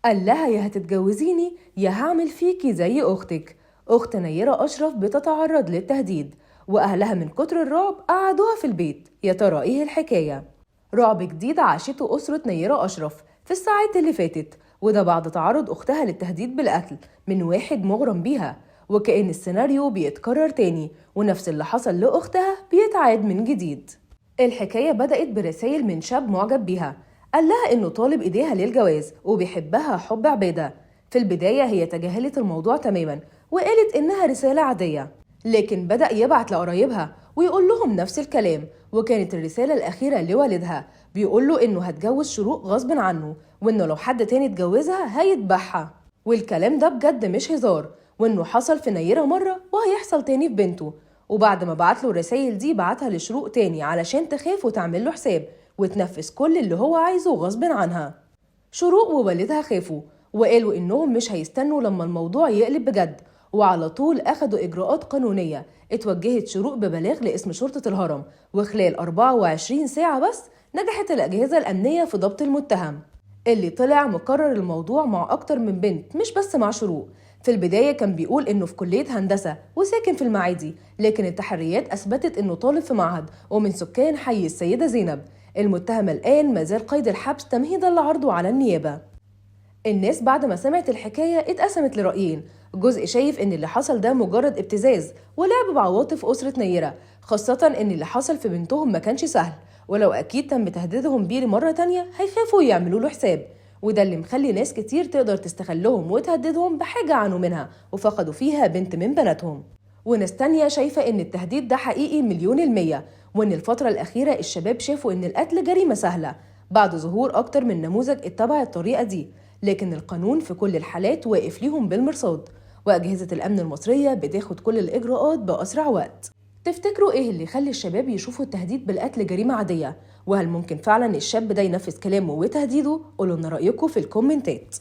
قال لها يا هتتجوزيني يا هعمل فيكي زي أختك. أخت نيرة أشرف بتتعرض للتهديد، وأهلها من كتر الرعب قعدوها في البيت. يا ترى إيه الحكاية؟ رعب جديد عاشته أسرة نيرة أشرف في الساعات اللي فاتت، وده بعد تعرض أختها للتهديد بالقتل من واحد مغرم بيها، وكأن السيناريو بيتكرر تاني ونفس اللي حصل لأختها بيتعاد من جديد. الحكاية بدأت برسائل من شاب معجب بيها، قال لها إنه طالب إيديها للجواز وبيحبها حب عبادة. في البداية هي تجاهلت الموضوع تماما وقالت إنها رسالة عادية، لكن بدأ يبعت لقرايبها ويقول لهم نفس الكلام. وكانت الرسالة الأخيرة لوالدها بيقول له إنه هتجوز شروق غصب عنه، وإنه لو حد تاني اتجوزها هيذبحها. والكلام ده بجد مش هزار، وإنه حصل في نيرة مرة وهيحصل تاني في بنته. وبعد ما بعت له الرسايل دي بعتها لشروق تاني علشان تخاف وتعمل له حساب وتنفذ كل اللي هو عايزه غصب عنها. شروق ووالدها خافوا وقالوا إنهم مش هيستنوا لما الموضوع يقلب بجد، وعلى طول أخدوا إجراءات قانونية. اتوجهت شروق ببلاغ لاسم شرطة الهرم، وخلال 24 ساعة بس نجحت الأجهزة الأمنية في ضبط المتهم، اللي طلع مكرر الموضوع مع أكتر من بنت مش بس مع شروق. في البداية كان بيقول إنه في كلية هندسة وساكن في المعادي، لكن التحريات أثبتت إنه طالب في معهد ومن سكان حي السيدة زينب. المتهم الآن ما زال قيد الحبس تمهيدا لعرضه على النيابة. الناس بعد ما سمعت الحكاية اتقسمت لرأيين. جزء شايف إن اللي حصل ده مجرد ابتزاز ولعب بعواطف أسرة نيرة، خاصة إن اللي حصل في بنتهم ما كانش سهل، ولو أكيد تم تهديدهم بيه لمرة تانية هيخافوا يعملوا له حساب. وده اللي مخلي ناس كتير تقدر تستغلهم وتهددهم بحاجة عانوا منها وفقدوا فيها بنت من بناتهم. وناس تانية شايفة إن التهديد ده حقيقي 1,000,000%، وإن الفترة الأخيرة الشباب شافوا إن القتل جريمة سهلة بعد ظهور أكتر من نموذج اتبع الطريقة دي. لكن القانون في كل الحالات واقف ليهم بالمرصاد، وأجهزة الأمن المصرية بتاخد كل الإجراءات بأسرع وقت. تفتكروا إيه اللي يخلي الشباب يشوفوا التهديد بالقتل جريمة عادية؟ وهل ممكن فعلا الشاب ده ينفذ كلامه وتهديده؟ قولوا لنا رأيكم في الكومنتات.